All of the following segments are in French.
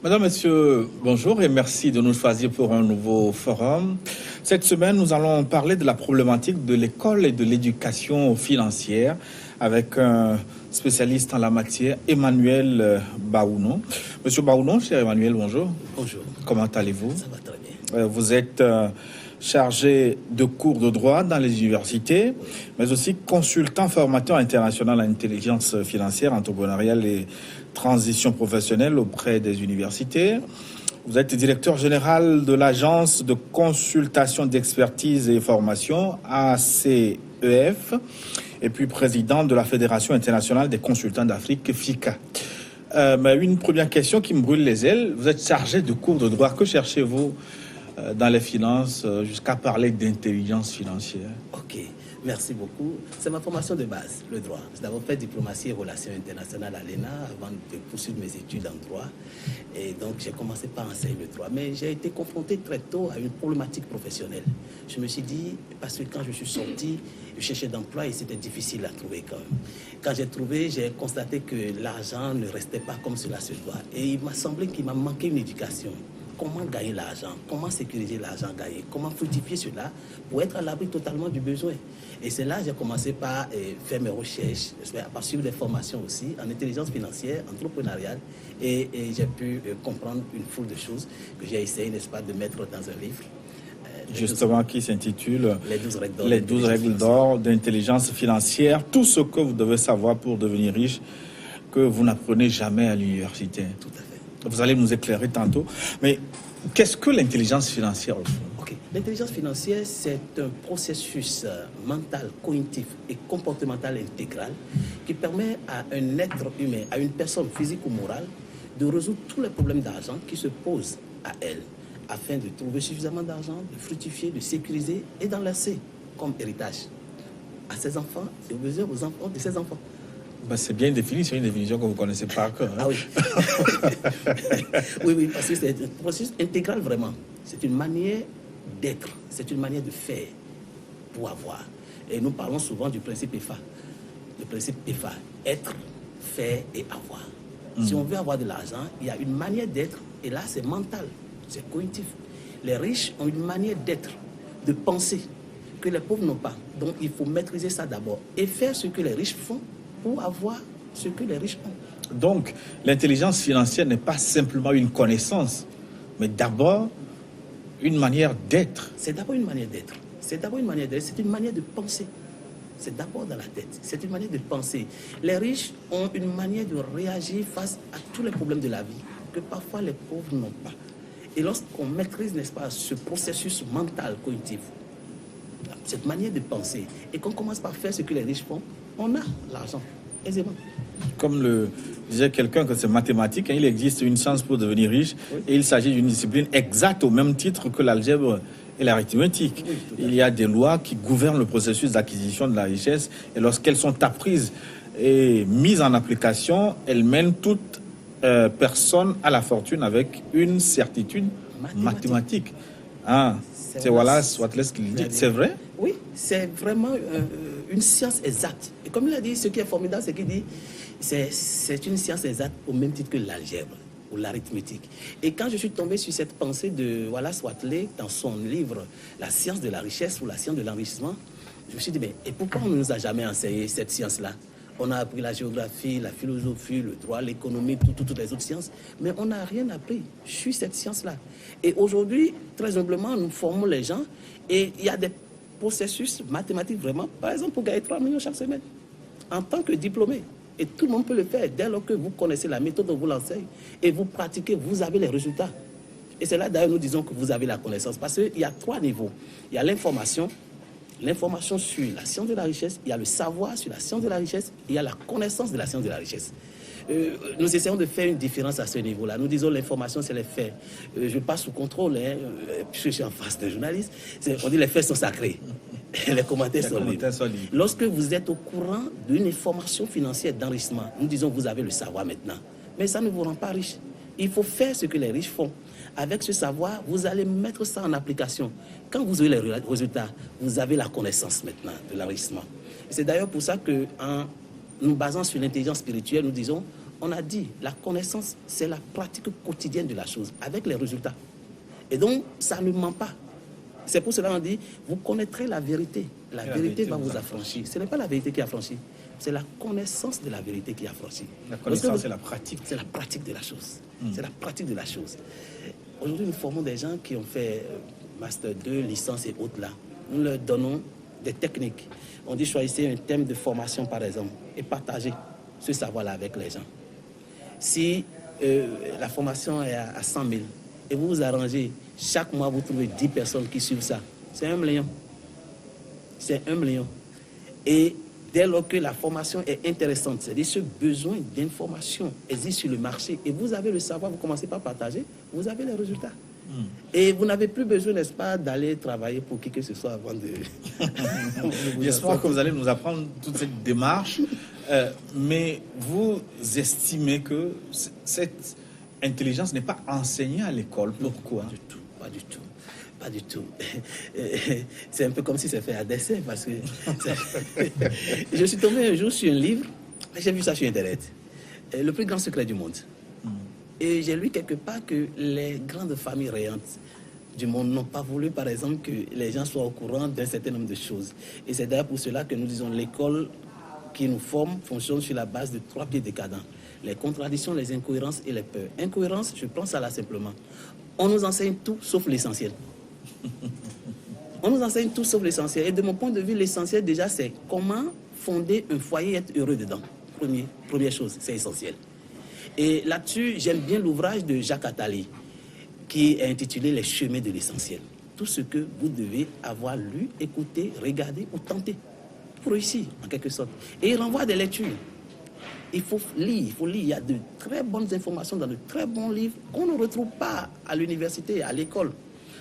Madame, Monsieur, bonjour et merci de nous choisir pour un nouveau forum. Cette semaine, nous allons parler de la problématique de l'école et de l'éducation financière avec un spécialiste en la matière, Emmanuel Baounon. Monsieur Baounon, cher Emmanuel, bonjour. Bonjour. Comment allez-vous? Ça va très bien. Vous êtes chargé de cours de droit dans les universités, mais aussi consultant formateur international en intelligence financière, entrepreneuriale et transition professionnelle auprès des universités. Vous êtes directeur général de l'agence de consultation d'expertise et formation ACEF et puis président de la Fédération internationale des consultants d'Afrique, FICA. Mais une première question qui me brûle les ailes. Vous êtes chargé de cours de droit. Que cherchez-vous dans les finances jusqu'à parler d'intelligence financière? Ok, merci beaucoup. C'est ma formation de base, le droit. J'ai d'abord fait diplomatie et relations internationales à l'ENA avant de poursuivre mes études en droit. Et donc, j'ai commencé par enseigner le droit. Mais j'ai été confronté très tôt à une problématique professionnelle. Je me suis dit, parce que quand je suis sorti, je cherchais d'emploi et c'était difficile à trouver quand même. Quand j'ai trouvé, j'ai constaté que l'argent ne restait pas comme cela se doit. Et il m'a semblé qu'il m'a manqué une éducation. Comment gagner l'argent, comment sécuriser l'argent gagné, comment fructifier cela pour être à l'abri totalement du besoin. Et c'est là que j'ai commencé par faire mes recherches, par suivre des formations aussi en intelligence financière, entrepreneuriale, et j'ai pu comprendre une foule de choses que j'ai essayé, n'est-ce pas, de mettre dans un livre. Justement, qui s'intitule Les 12 règles d'or d'intelligence financière, tout ce que vous devez savoir pour devenir riche, que vous n'apprenez jamais à l'université. Tout à fait. Vous allez nous éclairer tantôt. Mais qu'est-ce que l'intelligence financière au fond? Okay. L'intelligence financière, c'est un processus mental, cognitif et comportemental intégral qui permet à un être humain, à une personne physique ou morale, de résoudre tous les problèmes d'argent qui se posent à elle, afin de trouver suffisamment d'argent, de fructifier, de sécuriser et d'en laisser comme héritage à ses enfants et aux enfants de ses enfants. Ben, c'est bien défini, c'est une définition que vous connaissez par cœur. Ah oui. oui, parce que c'est un processus intégral vraiment. C'est une manière d'être, c'est une manière de faire pour avoir. Et nous parlons souvent du principe EFA. Le principe EFA, être, faire et avoir. Si on veut avoir de l'argent, il y a une manière d'être, et là c'est mental, c'est cognitif. Les riches ont une manière d'être, de penser, que les pauvres n'ont pas. Donc il faut maîtriser ça d'abord et faire ce que les riches font pour avoir ce que les riches ont. Donc, l'intelligence financière n'est pas simplement une connaissance, mais d'abord une manière d'être. C'est d'abord une manière d'être. C'est d'abord une manière d'être. C'est une manière de penser. C'est d'abord dans la tête. C'est une manière de penser. Les riches ont une manière de réagir face à tous les problèmes de la vie que parfois les pauvres n'ont pas. Et lorsqu'on maîtrise, n'est-ce pas, ce processus mental, cognitif, cette manière de penser, et qu'on commence par faire ce que les riches font, on a l'argent, aisément. Comme le disait quelqu'un que c'est mathématique, il existe une science pour devenir riche, oui. Et il s'agit d'une discipline exacte au même titre que l'algèbre et l'arithmétique. Oui, il y a des lois qui gouvernent le processus d'acquisition de la richesse, et lorsqu'elles sont apprises et mises en application, elles mènent toute personne à la fortune avec une certitude mathématique. Ah, c'est Wallace Wattles qui le dit. C'est vrai? Oui, c'est vraiment une science exacte. Et comme il a dit, ce qui est formidable, c'est qu'il dit c'est une science exacte au même titre que l'algèbre ou l'arithmétique. Et quand je suis tombé sur cette pensée de Wallace Wattles dans son livre La science de la richesse ou la science de l'enrichissement, je me suis dit, mais et pourquoi on ne nous a jamais enseigné cette science-là? On a appris la géographie, la philosophie, le droit, l'économie, toutes les autres sciences, mais on n'a rien appris sur cette science-là. Et aujourd'hui, très humblement, nous formons les gens et il y a des processus mathématiques vraiment, par exemple, pour gagner 3 millions chaque semaine, en tant que diplômé. Et tout le monde peut le faire dès lors que vous connaissez la méthode dont vous l'enseignez et vous pratiquez, vous avez les résultats. Et c'est là d'ailleurs nous disons que vous avez la connaissance, parce qu'il y a 3 niveaux. Il y a l'information sur la science de la richesse, il y a le savoir sur la science de la richesse, et il y a la connaissance de la science de la richesse. Nous essayons de faire une différence à ce niveau-là. Nous disons l'information, c'est les faits. Je passe sous contrôle, puisque je suis en face d'un journaliste. On dit les faits sont sacrés. Les commentaires sont libres. Lorsque vous êtes au courant d'une information financière d'enrichissement, nous disons que vous avez le savoir maintenant. Mais ça ne vous rend pas riche. Il faut faire ce que les riches font. Avec ce savoir, vous allez mettre ça en application. Quand vous aurez les résultats, vous avez la connaissance maintenant de l'enrichissement. C'est d'ailleurs pour ça qu'en nous basant sur l'intelligence spirituelle, nous disons on a dit, la connaissance, c'est la pratique quotidienne de la chose, avec les résultats. Et donc, ça ne ment pas. C'est pour cela qu'on dit, vous connaîtrez la vérité. La vérité va vous affranchir. Ce n'est pas la vérité qui affranchit, c'est la connaissance de la vérité qui affranchit. La connaissance, c'est la pratique. C'est la pratique de la chose. C'est la pratique de la chose. Aujourd'hui, nous formons des gens qui ont fait Master 2, licence et autres là. Nous leur donnons des techniques. On dit choisissez un thème de formation, par exemple, et partagez ce savoir-là avec les gens. Si la formation est à 100 000 et vous vous arrangez, chaque mois vous trouvez 10 personnes qui suivent ça, c'est 1 million. C'est 1 million. Et dès lors que la formation est intéressante, c'est-à-dire ce besoin d'information existe sur le marché et vous avez le savoir, vous commencez par partager, vous avez les résultats. Et vous n'avez plus besoin, n'est-ce pas, d'aller travailler pour qui que ce soit avant de... J'espère que vous allez nous apprendre toute cette démarche, mais vous estimez que cette intelligence n'est pas enseignée à l'école. Pourquoi? Pas du tout. Pas du tout. C'est un peu comme si c'était fait à dessin, parce que je suis tombé un jour sur un livre, j'ai vu ça sur Internet, Le plus grand secret du monde. Et j'ai lu quelque part que les grandes familles réantes du monde n'ont pas voulu, par exemple, que les gens soient au courant d'un certain nombre de choses. Et c'est d'ailleurs pour cela que nous disons l'école qui nous forme fonctionne sur la base de 3 pieds décadents. Les contradictions, les incohérences et les peurs. Incohérence, je prends ça là simplement. On nous enseigne tout sauf l'essentiel. On nous enseigne tout sauf l'essentiel. Et de mon point de vue, l'essentiel déjà, c'est comment fonder un foyer et être heureux dedans. Première chose, c'est essentiel. Et là-dessus, j'aime bien l'ouvrage de Jacques Attali, qui est intitulé « Les chemins de l'essentiel ». Tout ce que vous devez avoir lu, écouté, regardé ou tenté pour réussir, en quelque sorte. Et il renvoie des lectures. Il faut lire. Il y a de très bonnes informations dans de très bons livres qu'on ne retrouve pas à l'université, à l'école.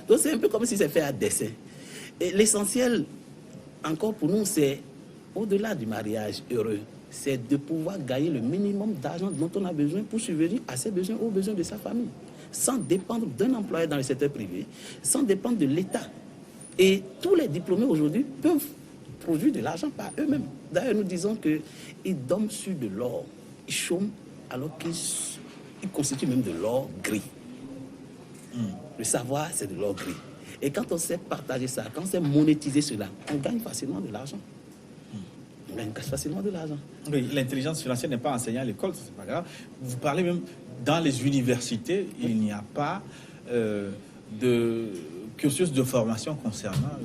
Donc c'est un peu comme si c'était fait à dessin. Et l'essentiel, encore pour nous, c'est au-delà du mariage heureux, c'est de pouvoir gagner le minimum d'argent dont on a besoin pour subvenir à ses besoins, aux besoins de sa famille, sans dépendre d'un employeur dans le secteur privé, sans dépendre de l'État. Et tous les diplômés aujourd'hui peuvent produire de l'argent par eux-mêmes. D'ailleurs, nous disons qu'ils dorment sur de l'or, ils chôment alors qu'ils constituent même de l'or gris. Le savoir, c'est de l'or gris. Et quand on sait partager ça, quand on sait monétiser cela, on gagne facilement de l'argent. On gagne facilement de l'argent. Oui, l'intelligence financière n'est pas enseignée à l'école, c'est pas grave. Vous parlez même dans les universités, il n'y a pas de cursus de formation concernant,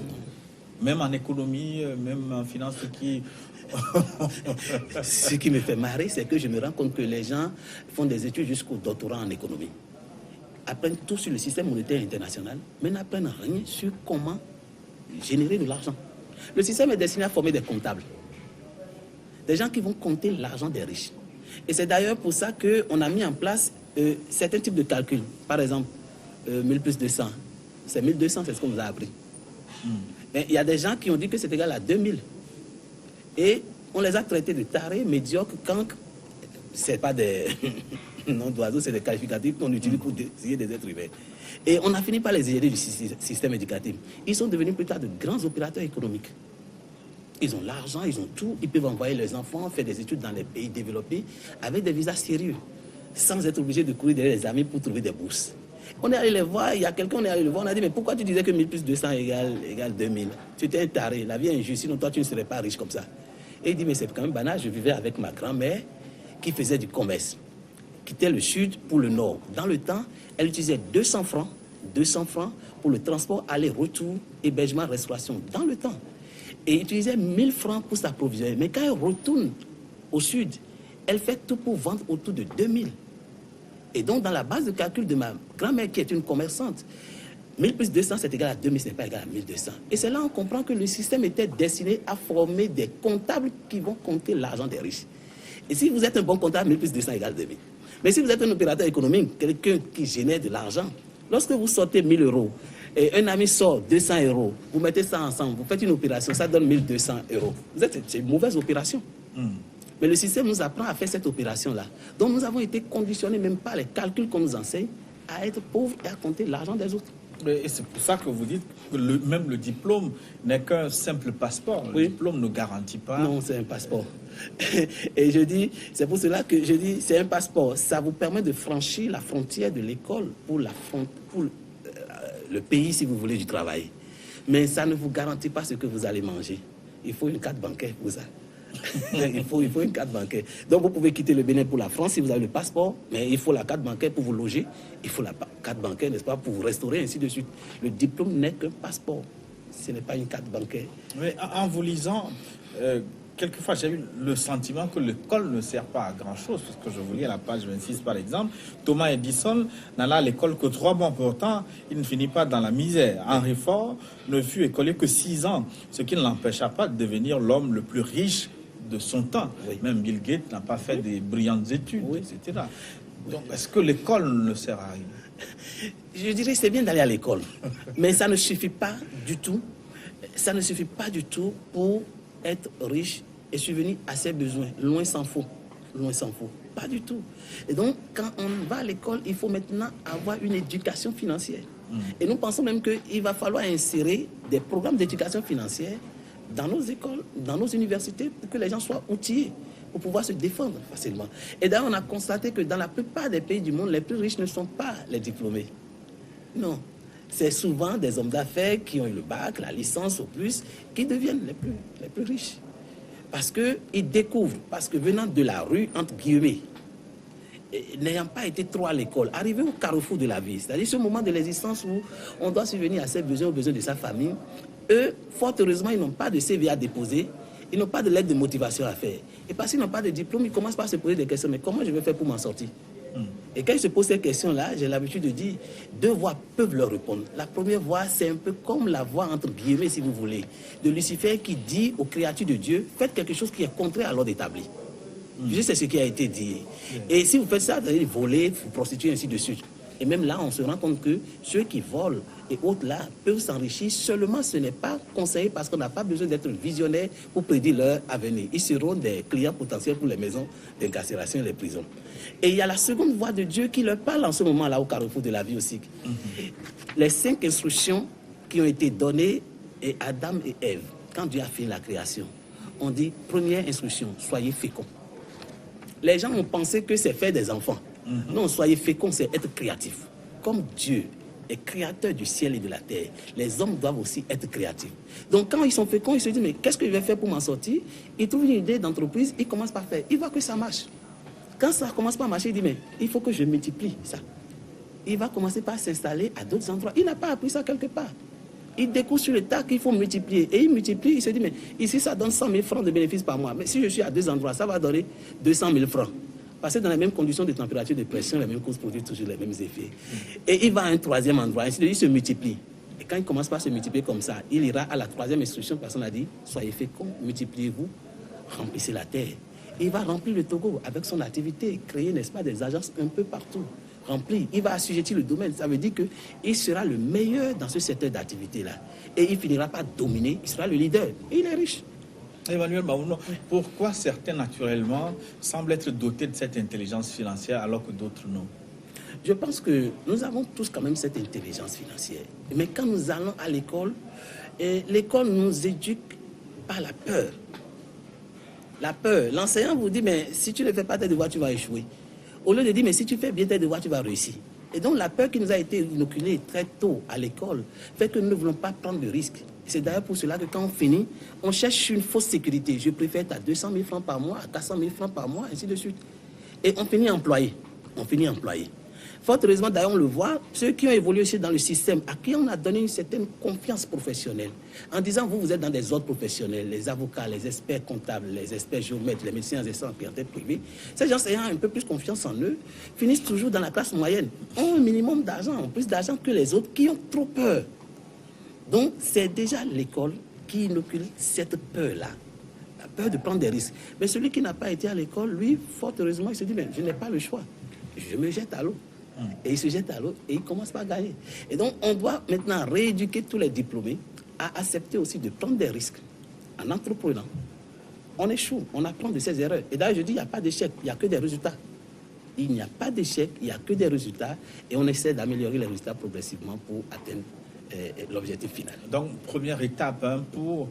même en économie, même en finance, Ce qui me fait marrer, c'est que je me rends compte que les gens font des études jusqu'au doctorat en économie, apprennent tout sur le système monétaire international, mais n'apprennent rien sur comment générer de l'argent. Le système est destiné à former des comptables, des gens qui vont compter l'argent des riches. Et c'est d'ailleurs pour ça qu'on a mis en place certains types de calculs. Par exemple, 1000 plus 200, c'est 1200, c'est ce qu'on nous a appris. Mais il y a des gens qui ont dit que c'est égal à 2000. Et on les a traités de tarés, médiocres, quand c'est pas des noms d'oiseaux, c'est des qualificatifs qu'on utilise pour désigner des êtres humains. Et on a fini par les éjecter du système éducatif. Ils sont devenus plus tard de grands opérateurs économiques. Ils ont l'argent, ils ont tout, ils peuvent envoyer leurs enfants faire des études dans les pays développés avec des visas sérieux, sans être obligés de courir derrière les amis pour trouver des bourses. On est allé les voir, il y a quelqu'un, on est allé le voir, on a dit, mais pourquoi tu disais que 1000 plus 200 égale 2000? Tu étais un taré, la vie est injuste, sinon toi tu ne serais pas riche comme ça. Et il dit, mais c'est quand même banal, je vivais avec ma grand-mère qui faisait du commerce, qui quittait le sud pour le nord. Dans le temps, elle utilisait 200 francs pour le transport, aller-retour, hébergement, restauration, dans le temps. Et utilisait 1000 francs pour s'approvisionner. Mais quand elle retourne au sud, elle fait tout pour vendre autour de 2000. Et donc, dans la base de calcul de ma grand-mère, qui est une commerçante, 1000 plus 200, c'est égal à 2000, ce n'est pas égal à 1200. Et c'est là qu'on comprend que le système était destiné à former des comptables qui vont compter l'argent des riches. Et si vous êtes un bon comptable, 1000 plus 200 égale 2000. Mais si vous êtes un opérateur économique, quelqu'un qui génère de l'argent, lorsque vous sortez 1000 euros, et un ami sort 200 euros, vous mettez ça ensemble, vous faites une opération, ça donne 1200 euros. C'est une mauvaise opération. Mais le système nous apprend à faire cette opération-là. Donc nous avons été conditionnés, même par les calculs qu'on nous enseigne, à être pauvres et à compter l'argent des autres. Et c'est pour ça que vous dites que même le diplôme n'est qu'un simple passeport. Le diplôme ne garantit pas. Non, c'est un passeport. Et je dis, c'est pour cela que je dis, c'est un passeport. Ça vous permet de franchir la frontière de l'école pour le pays, si vous voulez, du travail. Mais ça ne vous garantit pas ce que vous allez manger. Il faut une carte bancaire pour ça. il faut une carte bancaire. Donc vous pouvez quitter le Bénin pour la France si vous avez le passeport, mais il faut la carte bancaire pour vous loger. Il faut la carte bancaire, n'est-ce pas, pour vous restaurer, ainsi de suite. Le diplôme n'est qu'un passeport. Ce n'est pas une carte bancaire. Mais en vous lisant, quelquefois j'ai eu le sentiment que l'école ne sert pas à grand-chose, parce que je vous lis à la page 26 par exemple, Thomas Edison n'alla à l'école que 3 mois, pourtant il ne finit pas dans la misère. Henry Ford ne fut écolier que 6 ans, ce qui ne l'empêcha pas de devenir l'homme le plus riche de son temps. Même Bill Gates n'a pas fait des brillantes études, etc. Donc est-ce que l'école ne sert à rien? Je dirais que c'est bien d'aller à l'école, mais ça ne suffit pas du tout. Ça ne suffit pas du tout pour être riche et subvenir à ses besoins. Loin s'en faut. Loin s'en faut. Pas du tout. Et donc, quand on va à l'école, il faut maintenant avoir une éducation financière. Et nous pensons même qu'il va falloir insérer des programmes d'éducation financière dans nos écoles, dans nos universités, pour que les gens soient outillés pour pouvoir se défendre facilement. Et d'ailleurs, on a constaté que dans la plupart des pays du monde, les plus riches ne sont pas les diplômés. Non. C'est souvent des hommes d'affaires qui ont eu le bac, la licence au plus, qui deviennent les plus riches. Parce qu'ils découvrent, parce que venant de la rue, entre guillemets, n'ayant pas été trop à l'école, arriver au carrefour de la vie, c'est-à-dire ce moment de l'existence où on doit subvenir à ses besoins, aux besoins de sa famille, eux, fort heureusement, ils n'ont pas de CV à déposer, ils n'ont pas de lettre de motivation à faire. Et parce qu'ils n'ont pas de diplôme, ils commencent par se poser des questions, mais comment je vais faire pour m'en sortir? Et quand ils se posent ces questions-là, j'ai l'habitude de dire, 2 voix peuvent leur répondre. La première voix, c'est un peu comme la voix, entre guillemets, si vous voulez, de Lucifer qui dit aux créatures de Dieu, faites quelque chose qui est contraire à l'ordre établi. Juste c'est ce qui a été dit. Et si vous faites ça, vous allez voler, vous prostituer, ainsi de suite. Et même là, on se rend compte que ceux qui volent et autres là peuvent s'enrichir. Seulement, ce n'est pas conseillé parce qu'on n'a pas besoin d'être visionnaire pour prédire leur avenir. Ils seront des clients potentiels pour les maisons d'incarcération et les prisons. Et il y a la seconde voix de Dieu qui leur parle en ce moment-là au carrefour de la vie aussi. Les 5 instructions qui ont été données à Adam et Ève, quand Dieu a fait la création, on dit, première instruction, soyez féconds. Les gens ont pensé que c'est faire des enfants. Non, soyez féconds, c'est être créatif. Comme Dieu est créateur du ciel et de la terre, les hommes doivent aussi être créatifs. Donc quand ils sont féconds, ils se disent, mais qu'est-ce que je vais faire pour m'en sortir? Ils trouvent une idée d'entreprise, ils commencent par faire. Ils voient que ça marche. Quand ça commence pas à marcher, il dit, mais il faut que je multiplie ça. Il va commencer par s'installer à d'autres endroits. Il n'a pas appris ça quelque part. Il découvre sur le tas qu'il faut multiplier. Et il multiplie, il se dit, mais ici, ça donne 100 000 francs de bénéfices par mois. Mais si je suis à 2 endroits, ça va donner 200 000 francs. Parce que dans les mêmes conditions de température, de pression, les mêmes causes produisent toujours les mêmes effets. Et il va à un 3e endroit, ainsi de suite, il se multiplie. Et quand il commence par se multiplier comme ça, il ira à la 3e instruction, personne a dit, soyez féconds, multipliez-vous, remplissez la terre. Et il va remplir le Togo avec son activité, créer, n'est-ce pas, des agences un peu partout. Rempli, il va assujettir le domaine. Ça veut dire qu'il sera le meilleur dans ce secteur d'activité-là. Et il finira par dominer, il sera le leader. Et il est riche. Emmanuel Maouno, pourquoi certains naturellement semblent être dotés de cette intelligence financière alors que d'autres non? Je pense que nous avons tous quand même cette intelligence financière. Mais quand nous allons à l'école, l'école nous éduque par la peur. La peur. L'enseignant vous dit, mais si tu ne fais pas tes devoirs, tu vas échouer. Au lieu de dire, mais si tu fais bien tes devoirs, tu vas réussir. Et donc la peur qui nous a été inoculée très tôt à l'école fait que nous ne voulons pas prendre de risques. C'est d'ailleurs pour cela que quand on finit, on cherche une fausse sécurité. Je préfère être à 200 000 francs par mois, à 400 000 francs par mois, ainsi de suite. Et on finit employé. Fort heureusement, d'ailleurs, on le voit, ceux qui ont évolué aussi dans le système, à qui on a donné une certaine confiance professionnelle, en disant, vous êtes dans des ordres professionnels, les avocats, les experts comptables, les experts géomètres, les médecins en clientèle privée, ces gens ayant un peu plus confiance en eux, finissent toujours dans la classe moyenne, ont un minimum d'argent, ont plus d'argent que les autres, qui ont trop peur. Donc, c'est déjà l'école qui inocule cette peur-là, la peur de prendre des risques. Mais celui qui n'a pas été à l'école, lui, fort heureusement, il se dit, mais je n'ai pas le choix, je me jette à l'eau. Et il se jette à l'eau et il commence par gagner. Et donc, on doit maintenant rééduquer tous les diplômés à accepter aussi de prendre des risques en entreprenant. On échoue, on apprend de ses erreurs. Et d'ailleurs, je dis, il n'y a pas d'échec, il n'y a que des résultats. Il n'y a pas d'échec, il n'y a que des résultats et on essaie d'améliorer les résultats progressivement pour atteindre l'objectif final. Donc, première étape pour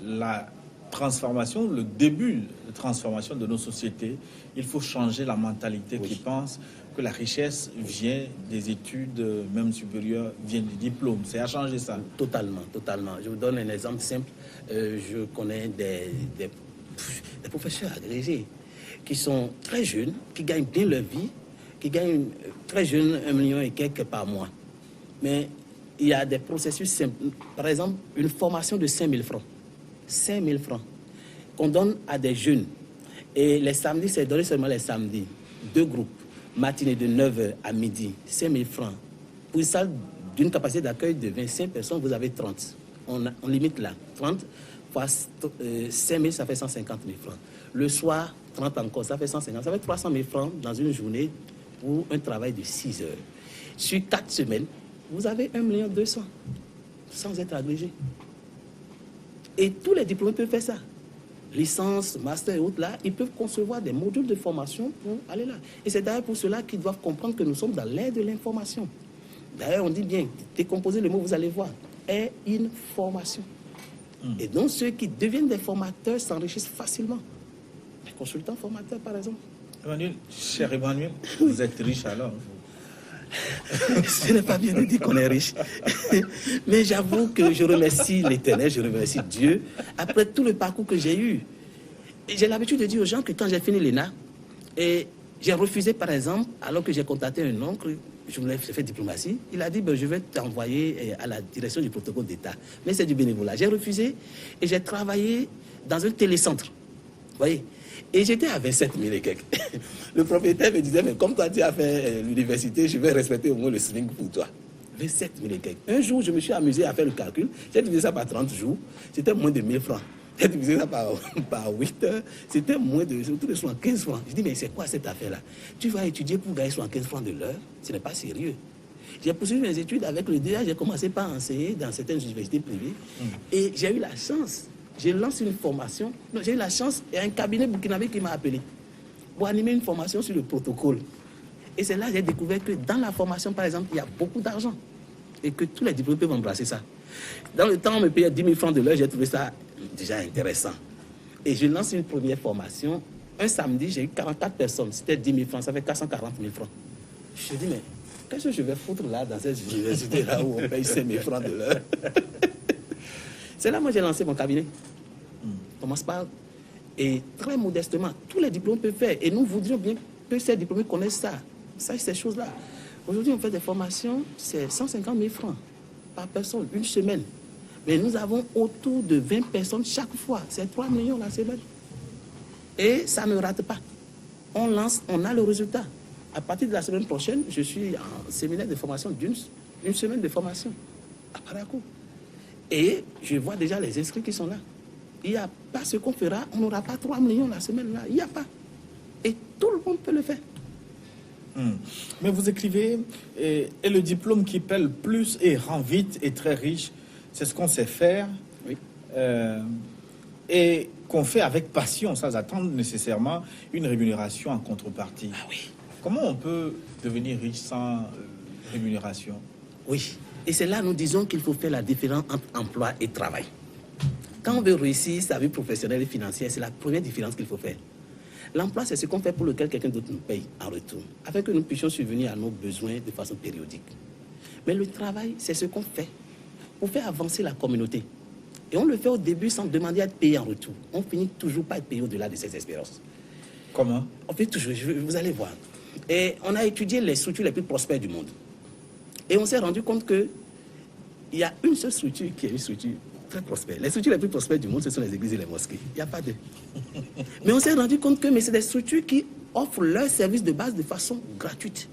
la transformation, le début de transformation de nos sociétés, il faut changer la mentalité qui pense que la richesse vient des études, même supérieures, vient du diplôme. C'est à changer ça. Totalement, totalement. Je vous donne un exemple simple. Je connais des professeurs agrégés qui sont très jeunes, qui gagnent bien leur vie, qui gagnent très jeunes 1 million et quelques par mois. Mais il y a des processus simples. Par exemple, une formation de 5 000 francs. 5 000 francs qu'on donne à des jeunes. Et les samedis, c'est donné seulement les samedis. 2 groupes, matinée de 9h à midi, 5 000 francs. Pour une salle d'une capacité d'accueil de 25 personnes, vous avez 30. On limite là. 30 fois 5 000, ça fait 150 000 francs. Le soir, 30 encore, ça fait 150. Ça fait 300 000 francs dans une journée pour un travail de 6 heures. Sur 4 semaines, vous avez 1 200 000 sans être agrégé. Et tous les diplômés peuvent faire ça. Licence, master et autres, là, ils peuvent concevoir des modules de formation pour aller là. Et c'est d'ailleurs pour cela qu'ils doivent comprendre que nous sommes dans l'ère de l'information. D'ailleurs, on dit bien, décomposer le mot, vous allez voir, est une formation. Et donc, ceux qui deviennent des formateurs s'enrichissent facilement. Les consultants formateurs, par exemple. Emmanuel, cher Emmanuel, vous êtes riche alors. Ce n'est pas bien de dire qu'on est riche. Mais j'avoue que je remercie l'Éternel, je remercie Dieu, après tout le parcours que j'ai eu. J'ai l'habitude de dire aux gens que quand j'ai fini l'ENA, et j'ai refusé, par exemple, alors que j'ai contacté un oncle, je voulais faire diplomatie, il a dit, je vais t'envoyer à la direction du protocole d'État. Mais c'est du bénévolat. J'ai refusé et j'ai travaillé dans un télécentre. Vous voyez ? Et j'étais à 27 000 et quelques. Le propriétaire me disait, mais comme toi tu as fait l'université, je vais respecter au moins le SMIC pour toi. 27 000 et quelques. Un jour, je me suis amusé à faire le calcul. J'ai divisé ça par 30 jours. C'était moins de 1000 francs. J'ai divisé ça par 8 heures. C'était moins de 75 francs. Je dis, mais c'est quoi cette affaire-là? Tu vas étudier pour gagner 75 francs de l'heure? Ce n'est pas sérieux. J'ai poursuivi mes études avec le DA. J'ai commencé par enseigner dans certaines universités privées. Et j'ai eu la chance. J'ai lancé une formation. Non, j'ai eu la chance, il y a un cabinet burkinabé qui m'a appelé pour animer une formation sur le protocole. Et c'est là que j'ai découvert que dans la formation, par exemple, il y a beaucoup d'argent et que tous les diplômés peuvent embrasser ça. Dans le temps, on me payait 10 000 francs de l'heure, j'ai trouvé ça déjà intéressant. Et je lance une première formation. Un samedi, j'ai eu 44 personnes. C'était 10 000 francs, ça fait 440 000 francs. Je me dis, mais qu'est-ce que je vais foutre là, dans cette université-là où on paye 5 000 francs de l'heure? C'est là que moi j'ai lancé mon cabinet. Commence par... Et très modestement, tous les diplômes peuvent faire. Et nous voudrions bien que ces diplômés connaissent ça. Ça, ces choses-là. Aujourd'hui, on fait des formations, c'est 150 000 francs par personne, une semaine. Mais nous avons autour de 20 personnes chaque fois. C'est 3 millions la semaine. Et ça ne rate pas. On lance, on a le résultat. À partir de la semaine prochaine, je suis en séminaire de formation d'une semaine de formation à Parakou. Et je vois déjà les inscrits qui sont là. Il n'y a pas ce qu'on fera, on n'aura pas 3 millions la semaine là. Il n'y a pas. Et tout le monde peut le faire. Mais vous écrivez, et le diplôme qui paie le plus et rend vite et très riche, c'est ce qu'on sait faire. Oui. Et qu'on fait avec passion, sans attendre nécessairement une rémunération en contrepartie. Ah oui. Comment on peut devenir riche sans rémunération? Oui. Et c'est là que nous disons qu'il faut faire la différence entre emploi et travail. Quand on veut réussir sa vie professionnelle et financière, c'est la première différence qu'il faut faire. L'emploi, c'est ce qu'on fait pour lequel quelqu'un d'autre nous paye en retour, afin que nous puissions subvenir à nos besoins de façon périodique. Mais le travail, c'est ce qu'on fait pour faire avancer la communauté. Et on le fait au début sans demander à être payé en retour. On finit toujours par être payé au-delà de ses espérances. Comment? On fait toujours, vous allez voir. Et on a étudié les structures les plus prospères du monde. Et on s'est rendu compte qu'il y a une seule structure qui est une structure très prospère. Les structures les plus prospères du monde, ce sont les églises et les mosquées. Il n'y a pas de... Mais on s'est rendu compte que c'est des structures qui offrent leurs services de base de façon gratuite.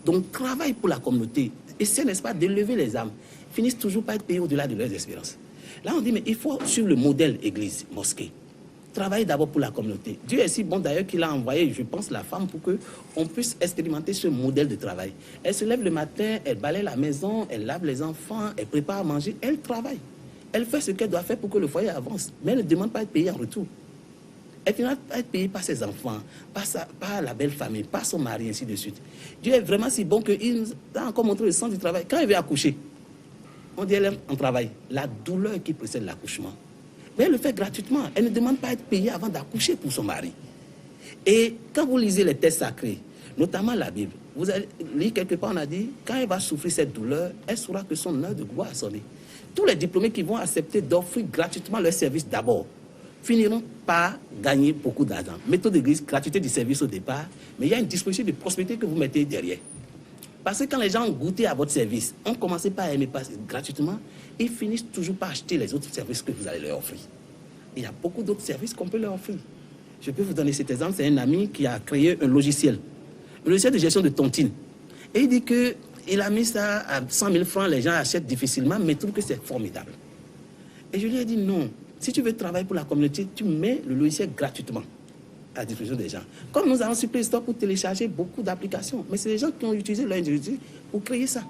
Donc, travaillent pour la communauté. Essaient, n'est-ce pas, d'élever les âmes. Finissent toujours par être payés au-delà de leurs espérances. Là, on dit, mais il faut suivre le modèle église, mosquée. Travailler d'abord pour la communauté. Dieu est si bon d'ailleurs qu'il a envoyé, je pense, la femme pour qu'on puisse expérimenter ce modèle de travail. Elle se lève le matin, elle balaye la maison, elle lave les enfants, elle prépare à manger, elle travaille. Elle fait ce qu'elle doit faire pour que le foyer avance. Mais elle ne demande pas à être payée en retour. Elle finira par être payée par ses enfants, par la belle famille, par son mari, ainsi de suite. Dieu est vraiment si bon qu'il nous a encore montré le sens du travail. Quand elle veut accoucher, on dit elle est en travail. La douleur qui précède l'accouchement. Mais elle le fait gratuitement. Elle ne demande pas à être payée avant d'accoucher pour son mari. Et quand vous lisez les textes sacrés, notamment la Bible, vous allez lire quelque part, on a dit, quand elle va souffrir cette douleur, elle saura que son heure de gloire a sonné. Tous les diplômés qui vont accepter d'offrir gratuitement leur service d'abord, finiront par gagner beaucoup d'argent. Méthode d'église, gratuité du service au départ, mais il y a une disposition de prospérité que vous mettez derrière. Parce que quand les gens ont goûté à votre service, ont commencé par aimer gratuitement, ils finissent toujours par acheter les autres services que vous allez leur offrir. Il y a beaucoup d'autres services qu'on peut leur offrir. Je peux vous donner cet exemple, c'est un ami qui a créé un logiciel de gestion de tontine. Et il dit qu'il a mis ça à 100 000 francs, les gens achètent difficilement, mais trouvent que c'est formidable. Et je lui ai dit non. Si tu veux travailler pour la communauté, tu mets le logiciel gratuitement à la disposition des gens. Comme nous avons sur Play Store pour télécharger beaucoup d'applications, mais c'est les gens qui ont utilisé leur individu pour créer ça.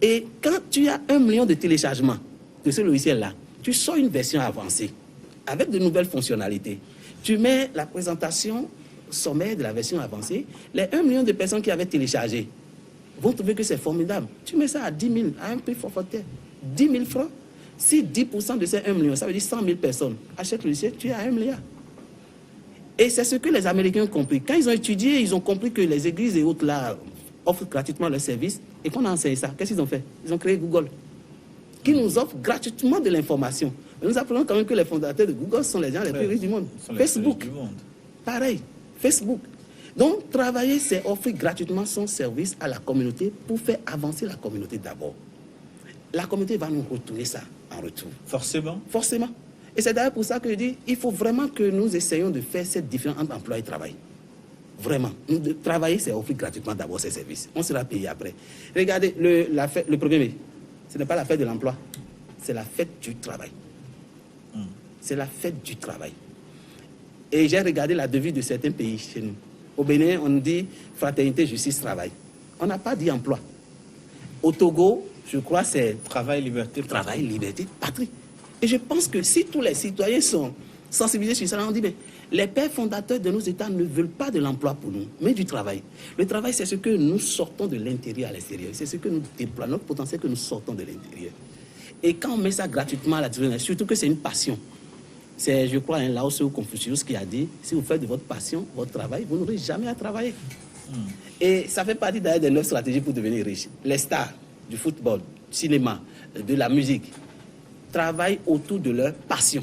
Et quand tu as 1 million de téléchargements de ce logiciel-là, tu sors une version avancée avec de nouvelles fonctionnalités. Tu mets la présentation sommaire de la version avancée. Les 1 million de personnes qui avaient téléchargé vont trouver que c'est formidable. Tu mets ça à 10 000, à un prix forfaitaire. 10 000 francs. Si 10% de ces 1 million, ça veut dire 100 000 personnes achètent le logiciel, tu es à 1 milliard. Et c'est ce que les Américains ont compris. Quand ils ont étudié, ils ont compris que les églises et autres là offrent gratuitement leurs services. Et qu'on a enseigné ça, qu'est-ce qu'ils ont fait? Ils ont créé Google, qui nous offre gratuitement de l'information. Mais nous apprenons quand même que les fondateurs de Google sont les gens les plus riches du monde. Facebook, pareil, Facebook. Donc, travailler, c'est offrir gratuitement son service à la communauté pour faire avancer la communauté d'abord. La communauté va nous retourner ça en retour. Forcément. Forcément. Et c'est d'ailleurs pour ça que je dis, il faut vraiment que nous essayons de faire cette différence entre emploi et travail. Vraiment. Travailler, c'est offrir gratuitement d'abord ses services. On sera payé après. Regardez, le 1er mai, ce n'est pas la fête de l'emploi, c'est la fête du travail. C'est la fête du travail. Et j'ai regardé la devise de certains pays chez nous. Au Bénin, on dit fraternité, justice, travail. On n'a pas dit emploi. Au Togo, je crois c'est travail, liberté, patrie. Et je pense que si tous les citoyens sont sensibilisés sur ça, on dit, mais les pères fondateurs de nos États ne veulent pas de l'emploi pour nous, mais du travail. Le travail, c'est ce que nous sortons de l'intérieur à l'extérieur. C'est ce que nous déployons, notre potentiel que nous sortons de l'intérieur. Et quand on met ça gratuitement à la disposition, surtout que c'est une passion. C'est, je crois, un Lao Tzu Confucius qui a dit, si vous faites de votre passion, votre travail, vous n'aurez jamais à travailler. Et ça fait partie d'ailleurs des 9 stratégies pour devenir riche. Les stars du football, du cinéma, de la musique, travaillent autour de leur passion.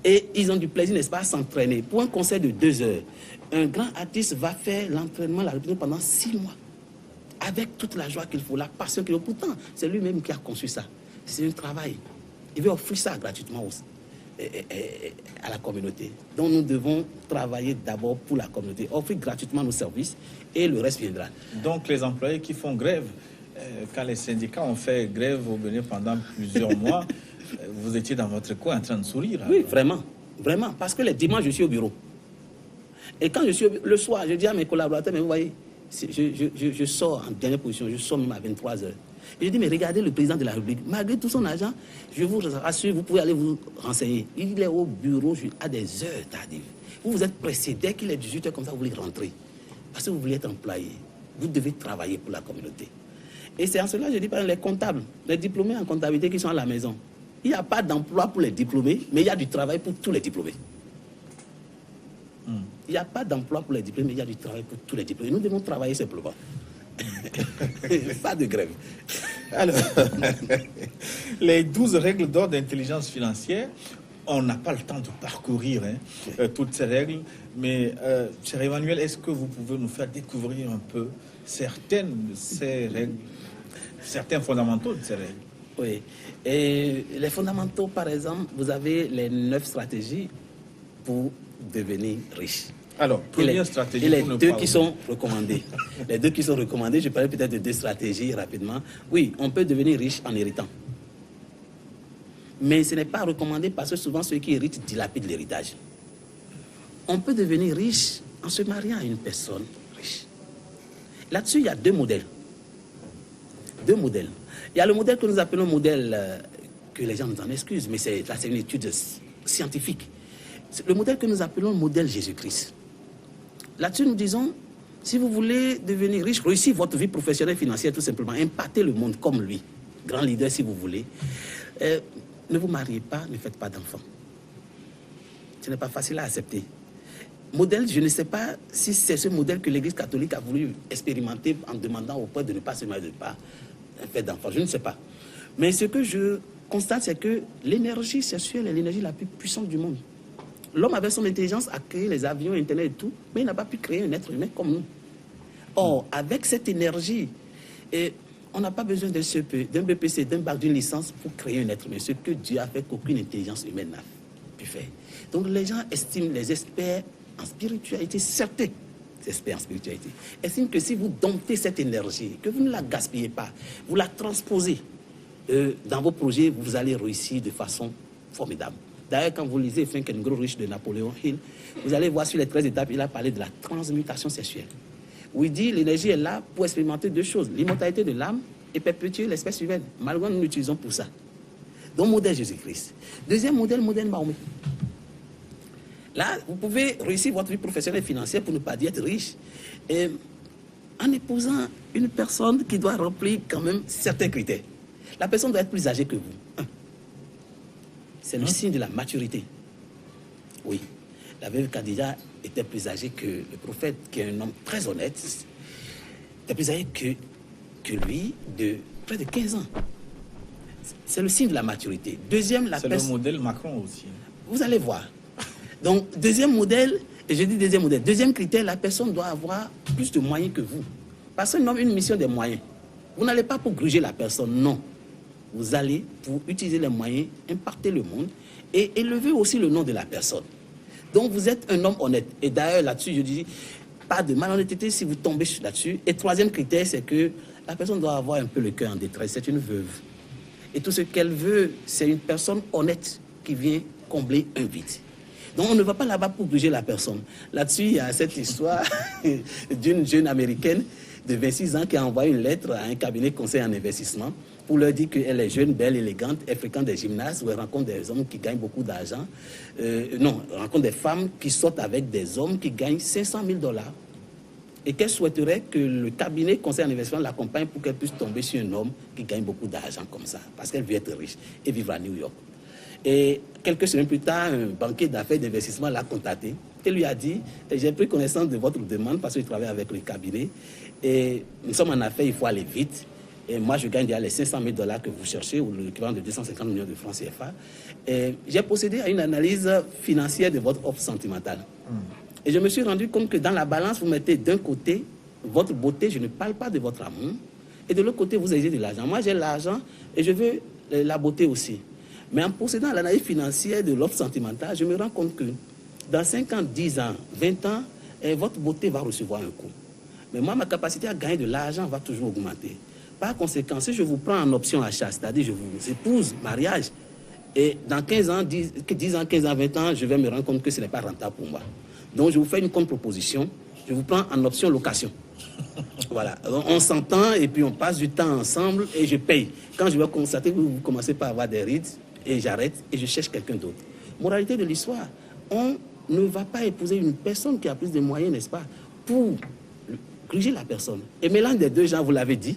Et ils ont du plaisir, n'est-ce pas, à s'entraîner. Pour un concert de 2 heures, un grand artiste va faire l'entraînement, la répétition pendant 6 mois. Avec toute la joie qu'il faut, la passion qu'il faut. Pourtant, c'est lui-même qui a conçu ça. C'est un travail. Il veut offrir ça gratuitement aussi à la communauté. Donc nous devons travailler d'abord pour la communauté, offrir gratuitement nos services et le reste viendra. Donc les employés qui font grève, quand les syndicats ont fait grève au Bénin pendant plusieurs mois, vous étiez dans votre coin en train de sourire. Oui, vraiment, vraiment, parce que les dimanches je suis au bureau. Et quand je suis le soir, je dis à mes collaborateurs, mais vous voyez, je sors en dernière position, je sors même à 23h. Et je dis, mais regardez le président de la République, malgré tout son argent, je vous rassure, vous pouvez aller vous renseigner. Il est au bureau à des heures tardives. Vous êtes pressé, dès qu'il est 18h comme ça, vous voulez rentrer. Parce que vous voulez être employé. Vous devez travailler pour la communauté. Et c'est en cela que je dis, par exemple, les comptables, les diplômés en comptabilité qui sont à la maison. Il n'y a pas d'emploi pour les diplômés, mais il y a du travail pour tous les diplômés. Il n'y a pas d'emploi pour les diplômés, mais il y a du travail pour tous les diplômés. Nous devons travailler simplement. Pas de grève. Alors, les 12 règles d'or d'intelligence financière, on n'a pas le temps de parcourir toutes ces règles, mais cher Emmanuel, est-ce que vous pouvez nous faire découvrir un peu certaines de ces règles, certains fondamentaux de ces règles? Oui. Et les fondamentaux, par exemple, vous avez les 9 stratégies pour devenir riche. Alors, première stratégie. Et les 2 qui sont recommandées. Les 2 qui sont recommandées, je parlerai peut-être de 2 stratégies rapidement. Oui, on peut devenir riche en héritant. Mais ce n'est pas recommandé parce que souvent ceux qui héritent dilapident l'héritage. On peut devenir riche en se mariant à une personne riche. Là-dessus, il y a 2 modèles. 2 modèles. Il y a le modèle que nous appelons modèle, que les gens nous en excusent, mais là c'est une étude scientifique. C'est le modèle que nous appelons le modèle Jésus-Christ. Là-dessus, nous disons, si vous voulez devenir riche, réussir votre vie professionnelle et financière, tout simplement, impacter le monde comme lui, grand leader si vous voulez, ne vous mariez pas, ne faites pas d'enfants. Ce n'est pas facile à accepter. Modèle, je ne sais pas si c'est ce modèle que l'Église catholique a voulu expérimenter en demandant au peuple de ne pas se marier, de ne pas faire d'enfants. Je ne sais pas. Mais ce que je constate, c'est que l'énergie sexuelle est l'énergie la plus puissante du monde. L'homme, avec son intelligence, a créé les avions, Internet et tout, mais il n'a pas pu créer un être humain comme nous. Or, avec cette énergie, on n'a pas besoin d'un CP, d'un BPC, d'un bac, d'une licence pour créer un être humain. Ce que Dieu a fait qu'aucune intelligence humaine n'a pu faire. Donc, les gens estiment, les experts en spiritualité, certains experts en spiritualité, estiment que si vous domptez cette énergie, que vous ne la gaspillez pas, vous la transposez dans vos projets, vous allez réussir de façon formidable. D'ailleurs, quand vous lisez Think and Grow Rich de Napoléon Hill, vous allez voir sur les 13 étapes, il a parlé de la transmutation sexuelle. Où il dit l'énergie est là pour expérimenter deux choses, l'immortalité de l'âme et perpétuer l'espèce humaine. Malgré nous l'utilisons pour ça. Donc, modèle Jésus-Christ. Deuxième modèle, modèle Mahomet. Là, vous pouvez réussir votre vie professionnelle et financière, pour ne pas dire être riche, en épousant une personne qui doit remplir quand même certains critères. La personne doit être plus âgée que vous. C'est le signe de la maturité. Oui. La veuve Khadija était plus âgée que le prophète, qui est un homme très honnête. Était plus âgé que lui de près de 15 ans. C'est le signe de la maturité. Deuxième, c'est le modèle Macron aussi. Vous allez voir. Donc, deuxième modèle, et je dis deuxième modèle, deuxième critère, la personne doit avoir plus de moyens que vous. Parce qu'un homme a une mission des moyens. Vous n'allez pas pour gruger la personne, non. Vous allez pour utiliser les moyens, impacter le monde et élever aussi le nom de la personne. Donc, vous êtes un homme honnête. Et d'ailleurs, là-dessus, je dis, pas de malhonnêteté si vous tombez là-dessus. Et troisième critère, c'est que la personne doit avoir un peu le cœur en détresse. C'est une veuve. Et tout ce qu'elle veut, c'est une personne honnête qui vient combler un vide. Donc, on ne va pas là-bas pour gruger la personne. Là-dessus, il y a cette histoire d'une jeune américaine de 26 ans qui a envoyé une lettre à un cabinet conseil en investissement pour leur dire qu'elle est jeune, belle, élégante, elle fréquente des gymnases où elle rencontre des hommes qui gagnent beaucoup d'argent. Non, elle rencontre des femmes qui sortent avec des hommes qui gagnent 500 000 $ et qu'elle souhaiterait que le cabinet conseil en investissement l'accompagne pour qu'elle puisse tomber sur un homme qui gagne beaucoup d'argent comme ça, parce qu'elle veut être riche et vivre à New York. Et quelques semaines plus tard, un banquier d'affaires d'investissement l'a contacté et lui a dit « J'ai pris connaissance de votre demande parce que je travaille avec le cabinet et nous sommes en affaires, il faut aller vite. Et moi, je gagne déjà les 500 000 $ que vous cherchez, ou l'équivalent de 250 millions de francs CFA. Et j'ai procédé à une analyse financière de votre offre sentimentale. Et je me suis rendu compte que dans la balance, vous mettez d'un côté votre beauté, je ne parle pas de votre amour, et de l'autre côté, vous avez de l'argent. Moi, j'ai l'argent et je veux la beauté aussi. Mais en procédant à l'analyse financière de l'offre sentimentale, je me rends compte que dans 5 ans, 10 ans, 20 ans, votre beauté va recevoir un coup. Mais moi, ma capacité à gagner de l'argent va toujours augmenter. Par conséquent, si je vous prends en option achat, c'est-à-dire je vous épouse, mariage, et dans 15 ans, 10 ans, 15 ans, 20 ans, je vais me rendre compte que ce n'est pas rentable pour moi. Donc, je vous fais une contre-proposition, je vous prends en option location. Voilà, on s'entend et puis on passe du temps ensemble et je paye. Quand je vais constater que vous commencez par avoir des rides, et j'arrête et je cherche quelqu'un d'autre. Moralité de l'histoire, on ne va pas épouser une personne qui a plus de moyens, n'est-ce pas, pour gruger la personne. Et mélange des deux gens, vous l'avez dit,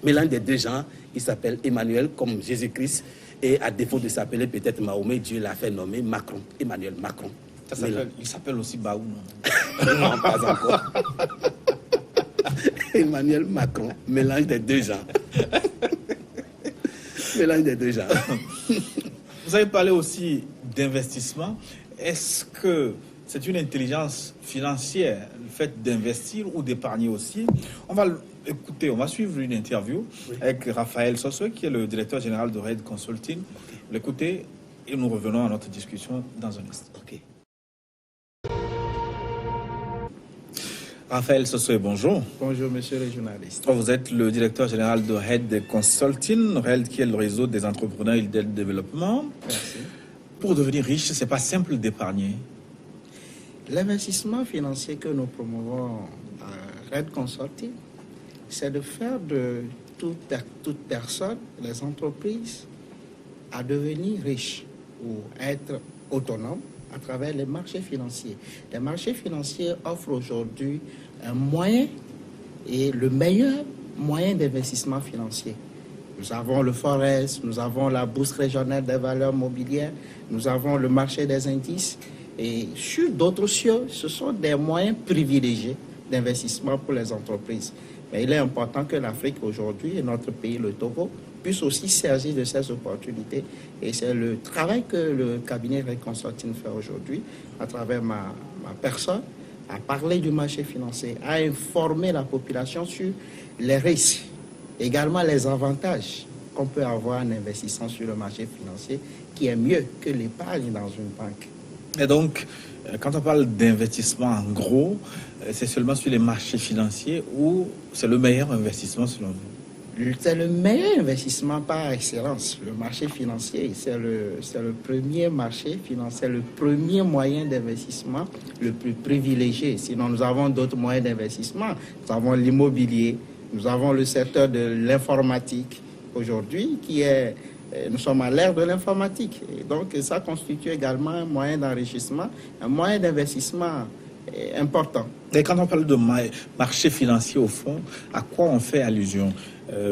mélange des deux gens, il s'appelle Emmanuel comme Jésus-Christ et à défaut de s'appeler peut-être Mahomet, Dieu l'a fait nommer Macron, Emmanuel Macron. Il s'appelle aussi Baou, non? Non, pas encore. Emmanuel Macron, mélange des deux gens. Mélange des deux gens. Vous avez parlé aussi d'investissement. Est-ce que c'est une intelligence financière, le fait d'investir ou d'épargner aussi? On va écouter, on va suivre une interview avec Raphaël Sossoé, qui est le directeur général de Red Consulting. L'écoutez et nous revenons à notre discussion dans un instant. Raphaël Sossoé, bonjour. Bonjour, monsieur le journaliste. Vous êtes le directeur général de Red Consulting, Red qui est le réseau des entrepreneurs et de développement. Merci. Pour devenir riche, ce n'est pas simple d'épargner. L'investissement financier que nous promouvons à Red Consulting, c'est de faire de toute personne, les entreprises, à devenir riches ou être autonomes à travers les marchés financiers. Les marchés financiers offrent aujourd'hui un moyen et le meilleur moyen d'investissement financier. Nous avons le Forex, nous avons la bourse régionale des valeurs mobilières, nous avons le marché des indices. Et sur d'autres cieux, ce sont des moyens privilégiés d'investissement pour les entreprises. Mais il est important que l'Afrique aujourd'hui et notre pays, le Togo, puissent aussi saisir de ces opportunités. Et c'est le travail que le cabinet Red Consulting fait aujourd'hui, à travers ma personne, à parler du marché financier, à informer la population sur les risques, également les avantages qu'on peut avoir en investissant sur le marché financier, qui est mieux que l'épargne dans une banque. Et donc, quand on parle d'investissement en gros, c'est seulement sur les marchés financiers ou c'est le meilleur investissement selon vous? C'est le meilleur investissement par excellence. Le marché financier, c'est le premier marché financier, le premier moyen d'investissement le plus privilégié. Sinon, nous avons d'autres moyens d'investissement. Nous avons l'immobilier, nous avons le secteur de l'informatique aujourd'hui qui est... Nous sommes à l'ère de l'informatique. Et donc, ça constitue également un moyen d'enrichissement, un moyen d'investissement important. Et quand on parle de marché financier, au fond, à quoi on fait allusion,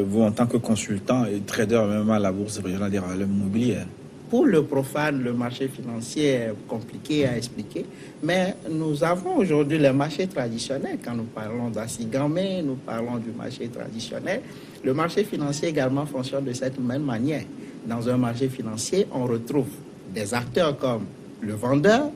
vous, en tant que consultant et trader même à la Bourse régionale des valeurs mobilières? Pour le profane, le marché financier est compliqué à expliquer, mais nous avons aujourd'hui les marchés traditionnels. Quand nous parlons d'Assigame, nous parlons du marché traditionnel. Le marché financier également fonctionne de cette même manière. Dans un marché financier, on retrouve des acteurs comme le vendeur,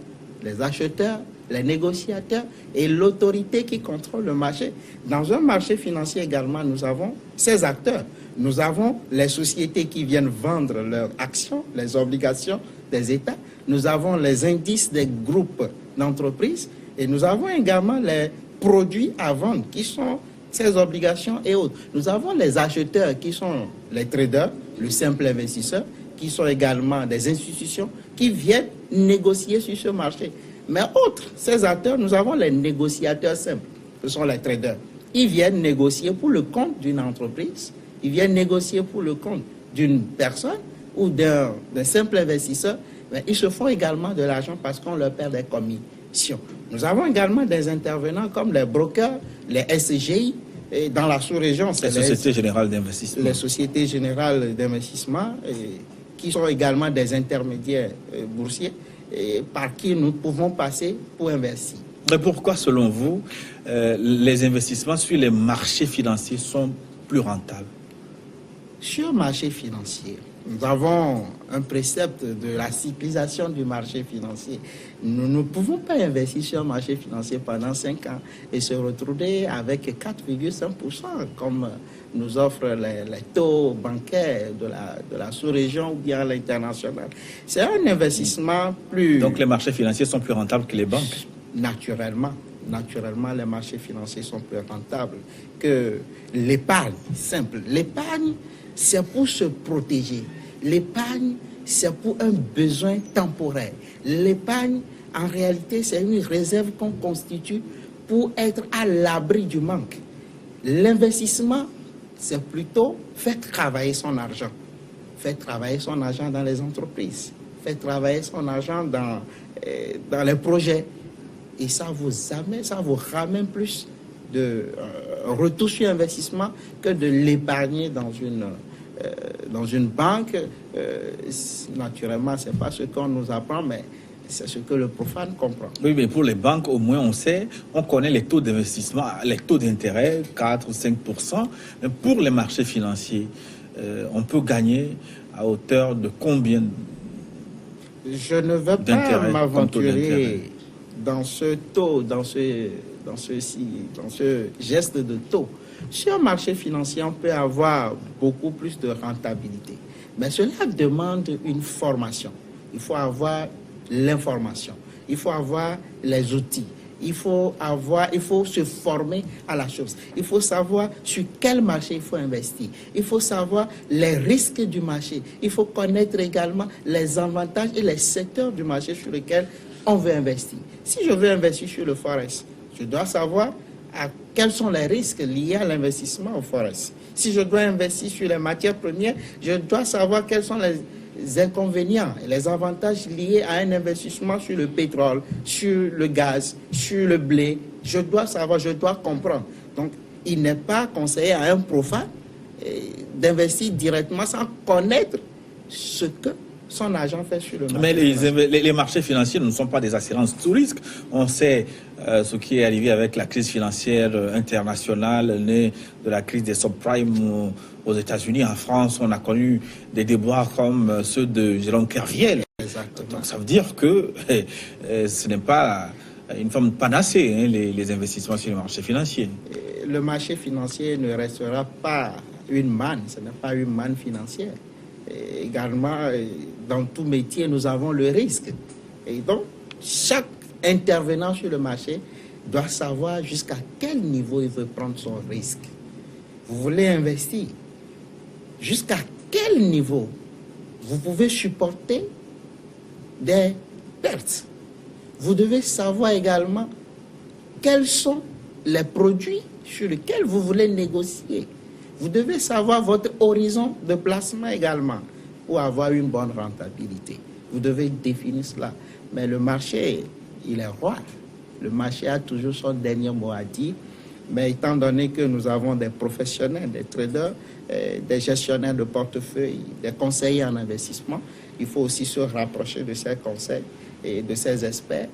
les acheteurs, les négociateurs et l'autorité qui contrôle le marché. Dans un marché financier également, nous avons ces acteurs. Nous avons les sociétés qui viennent vendre leurs actions, les obligations des États. Nous avons les indices des groupes d'entreprises et nous avons également les produits à vendre qui sont ces obligations et autres. Nous avons les acheteurs qui sont les traders, le simple investisseur, qui sont également des institutions qui viennent négocier sur ce marché. Mais outre ces acteurs, nous avons les négociateurs simples, ce sont les traders. Ils viennent négocier pour le compte d'une entreprise, ils viennent négocier pour le compte d'une personne ou d'un simple investisseur. Mais ils se font également de l'argent parce qu'on leur perd des commissions. Nous avons également des intervenants comme les brokers, les SGI, et dans la sous-région, c'est les Sociétés Générales d'Investissement. Les Sociétés Générales d'Investissement, qui sont également des intermédiaires boursiers, et par qui nous pouvons passer pour investir. Mais pourquoi, selon vous, les investissements sur les marchés financiers sont plus rentables? Sur le marché financier, nous avons un précepte de la cyclisation du marché financier. Nous ne pouvons pas investir sur le marché financier pendant 5 ans et se retrouver avec 4,5% comme nous offrent les taux bancaires de la sous-région ou bien à l'international. C'est un investissement plus... Donc les marchés financiers sont plus rentables que les banques? Naturellement, les marchés financiers sont plus rentables que l'épargne simple. L'épargne, c'est pour se protéger. L'épargne, c'est pour un besoin temporaire. L'épargne, en réalité, c'est une réserve qu'on constitue pour être à l'abri du manque. L'investissement, c'est plutôt faire travailler son argent. Faire travailler son argent dans les entreprises. Faire travailler son argent dans les projets. Et ça vous ramène plus de retour sur investissement que de l'épargner dans une banque. Naturellement, ce n'est pas ce qu'on nous apprend, mais c'est ce que le profane comprend. Oui, mais pour les banques, au moins, on connaît les taux d'investissement, les taux d'intérêt, 4 ou 5%. Mais pour les marchés financiers, on peut gagner à hauteur de combien Je ne veux pas m'aventurer dans ce taux, dans ce geste de taux. Sur un marché financier, on peut avoir beaucoup plus de rentabilité. Mais cela demande une formation. Il faut avoir l'information. Il faut avoir les outils. Il faut se former à la chose. Il faut savoir sur quel marché il faut investir. Il faut savoir les risques du marché. Il faut connaître également les avantages et les secteurs du marché sur lesquels on veut investir. Si je veux investir sur le Forex, je dois savoir quels sont les risques liés à l'investissement au Forex. Si je dois investir sur les matières premières, je dois savoir quels sont inconvénients et les avantages liés à un investissement sur le pétrole, sur le gaz, sur le blé. Je dois savoir, je dois comprendre. Donc, il n'est pas conseillé à un profane d'investir directement sans connaître ce que son argent fait sur le marché. Mais les marchés financiers ne sont pas des assurances tout risque. On sait ce qui est arrivé avec la crise financière internationale, née de la crise des subprimes aux États-Unis. En France, on a connu des déboires comme ceux de Jérôme Kerviel. Exactement. Donc ça veut dire que ce n'est pas une forme de panacée, hein, les investissements sur le marché financier. Le marché financier ne restera pas une manne, ce n'est pas une manne financière. Et également, dans tout métier, nous avons le risque. Et donc, chaque intervenant sur le marché doit savoir jusqu'à quel niveau il veut prendre son risque. Vous voulez investir, jusqu'à quel niveau vous pouvez supporter des pertes. Vous devez savoir également quels sont les produits sur lesquels vous voulez négocier. Vous devez savoir votre horizon de placement également pour avoir une bonne rentabilité. Vous devez définir cela. Mais le marché, il est roi. Le marché a toujours son dernier mot à dire. Mais étant donné que nous avons des professionnels, des traders, des gestionnaires de portefeuille, des conseillers en investissement, il faut aussi se rapprocher de ces conseils et de ces experts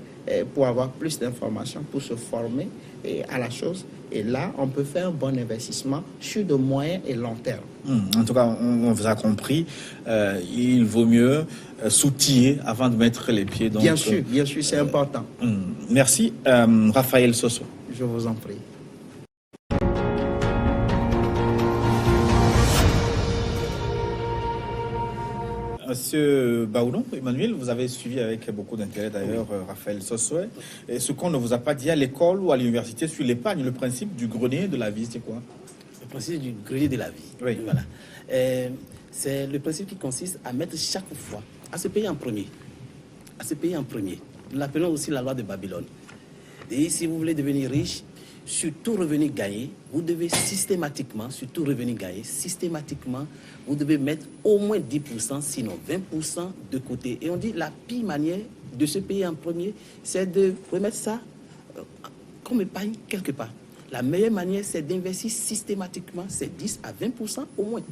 pour avoir plus d'informations, pour se former à la chose. Et là, on peut faire un bon investissement sur de moyen et long terme. En tout cas, on vous a compris. Il vaut mieux s'outiller avant de mettre les pieds dans... Bien sûr, c'est important. Merci. Raphaël Soso. Je vous en prie. Monsieur Baoulon, Emmanuel, vous avez suivi avec beaucoup d'intérêt d'ailleurs Raphaël Sossoé. Et ce qu'on ne vous a pas dit à l'école ou à l'université sur l'épargne, le principe du grenier de la vie, c'est quoi? Le principe du grenier de la vie. Oui. Voilà. C'est le principe qui consiste à mettre chaque fois, à se payer en premier. À se payer en premier. Nous l'appelons aussi la loi de Babylone. Et si vous voulez devenir riche, sur tout revenu gagné, vous devez systématiquement, sur tout revenu gagné, systématiquement, vous devez mettre au moins 10%, sinon 20% de côté. Et on dit la pire manière de se payer en premier, c'est de remettre ça comme épargne quelque part. La meilleure manière, c'est d'investir systématiquement, c'est 10 à 20% au moins.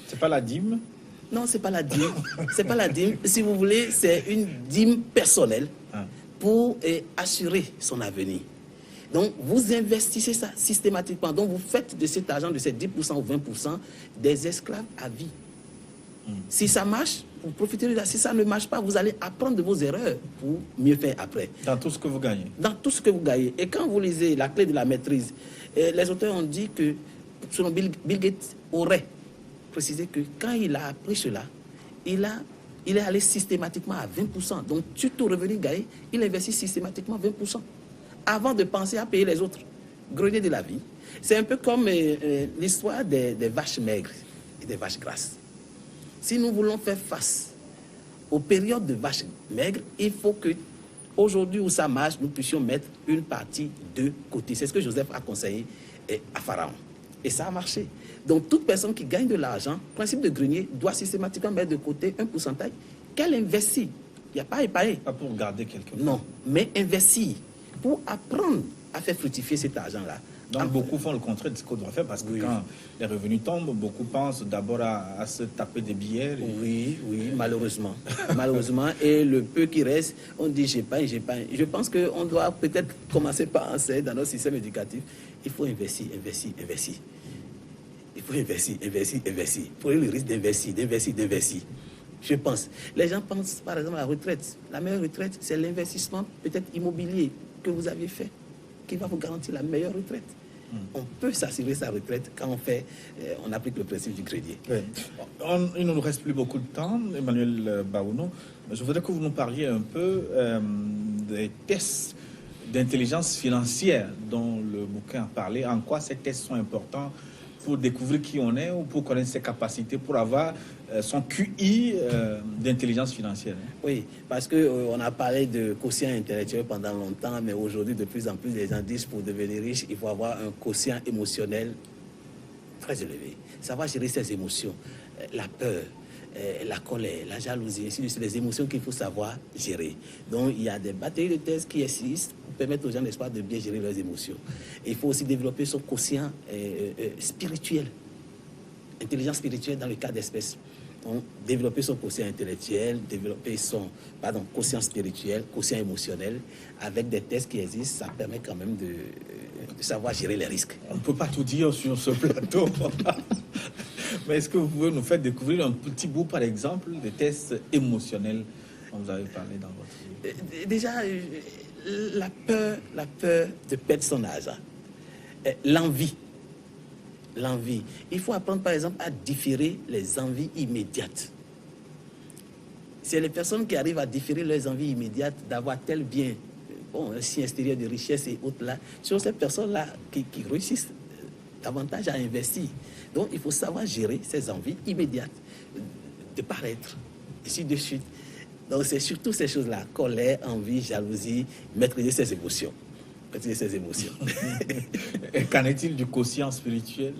C'est pas la dîme? Non, c'est pas la dîme. C'est pas la dîme. Si vous voulez, c'est une dîme personnelle pour assurer son avenir. Donc, vous investissez ça systématiquement. Donc, vous faites de cet argent, de ces 10% ou 20%, des esclaves à vie. Si ça marche, vous profitez de ça. Si ça ne marche pas, vous allez apprendre de vos erreurs pour mieux faire après. Dans tout ce que vous gagnez? Dans tout ce que vous gagnez. Et quand vous lisez La clé de la maîtrise, les auteurs ont dit que, selon Bill Gates, aurait précisé que quand il a appris cela, il est allé systématiquement à 20%. Donc, sur tout revenu gagné, il investit systématiquement 20%. Avant de penser à payer les autres. Grenier de la vie. C'est un peu comme l'histoire des vaches maigres et des vaches grasses. Si nous voulons faire face aux périodes de vaches maigres, il faut que, aujourd'hui où ça marche, nous puissions mettre une partie de côté. C'est ce que Joseph a conseillé à Pharaon. Et ça a marché. Donc, toute personne qui gagne de l'argent, principe de grenier, doit systématiquement mettre de côté un pourcentage qu'elle investit. Il n'y a pas à épargner. Pas pour garder quelque chose. Non, mais investir pour apprendre à faire fructifier cet argent-là. Donc beaucoup font le contraire de ce qu'on doit faire parce que quand les revenus tombent, beaucoup pensent d'abord à se taper des billets. Oui, malheureusement. Malheureusement, et le peu qui reste, on dit j'épargne. Je pense qu'on doit peut-être commencer par enseigner dans notre système éducatif. Il faut investir. Il faut investir. Prenez le risque d'investir. Je pense. Les gens pensent par exemple à la retraite. La meilleure retraite, c'est l'investissement peut-être immobilier que vous avez fait, qui va vous garantir la meilleure retraite. On peut s'assurer sa retraite quand on applique le principe du crédit. Oui. Il ne nous reste plus beaucoup de temps, Emmanuel Baoulon. Je voudrais que vous nous parliez un peu des tests d'intelligence financière dont le bouquin a parlé. En quoi ces tests sont importants pour découvrir qui on est ou pour connaître ses capacités, pour avoir son QI d'intelligence financière. Oui, parce qu'on a parlé de quotient intellectuel pendant longtemps, mais aujourd'hui, de plus en plus, les gens disent pour devenir riche, il faut avoir un quotient émotionnel très élevé. Savoir gérer ses émotions, la peur, la colère, la jalousie, ainsi de suite, les émotions qu'il faut savoir gérer. Donc, il y a des batteries de tests qui existent pour permettre aux gens, n'est-ce pas, de bien gérer leurs émotions. Et il faut aussi développer son quotient spirituel, intelligence spirituelle dans le cas d'espèces. Donc, développer son quotient intellectuel, développer son quotient spirituel, quotient émotionnel, avec des tests qui existent, ça permet quand même de savoir gérer les risques. On ne peut pas tout dire sur ce plateau. Mais est-ce que vous pouvez nous faire découvrir un petit bout, par exemple, des tests émotionnels dont vous avez parlé dans votre livre? Déjà, la peur de perdre son âge, l'envie. Il faut apprendre, par exemple, à différer les envies immédiates. C'est les personnes qui arrivent à différer leurs envies immédiates d'avoir tel bien, un signe extérieur de richesse et autres là, ce sont ces personnes-là qui réussissent davantage à investir. Donc, il faut savoir gérer ces envies immédiates de paraître, ainsi de suite. Donc, c'est surtout ces choses-là, colère, envie, jalousie, maîtriser ses émotions. Qu'en est-il du quotient spirituel?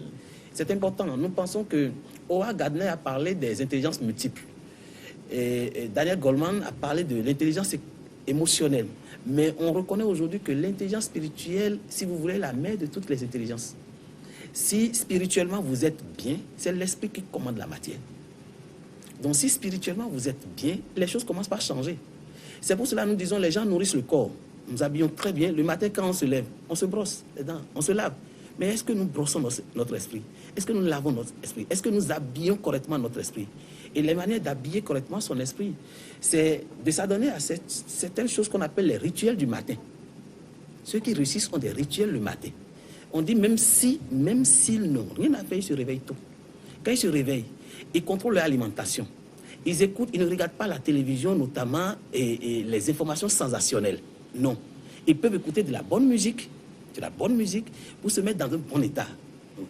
C'est important. Nous pensons que Howard Gardner a parlé des intelligences multiples. Et Daniel Goleman a parlé de l'intelligence émotionnelle. Mais on reconnaît aujourd'hui que l'intelligence spirituelle, si vous voulez, est la mère de toutes les intelligences. Si spirituellement vous êtes bien, c'est l'esprit qui commande la matière. Donc si spirituellement vous êtes bien, les choses commencent par changer. C'est pour cela que nous disons les gens nourrissent le corps. Nous habillons très bien. Le matin, quand on se lève, on se brosse les dents, on se lave. Mais est-ce que nous brossons notre esprit? Est-ce que nous lavons notre esprit? Est-ce que nous habillons correctement notre esprit? Et les manières d'habiller correctement son esprit, c'est de s'adonner à certaines choses qu'on appelle les rituels du matin. Ceux qui réussissent ont des rituels le matin. On dit même s'ils n'ont rien à faire, ils se réveillent tôt. Quand ils se réveillent, ils contrôlent leur alimentation. Ils écoutent, ils ne regardent pas la télévision notamment et les informations sensationnelles. Non. Ils peuvent écouter de la bonne musique pour se mettre dans un bon état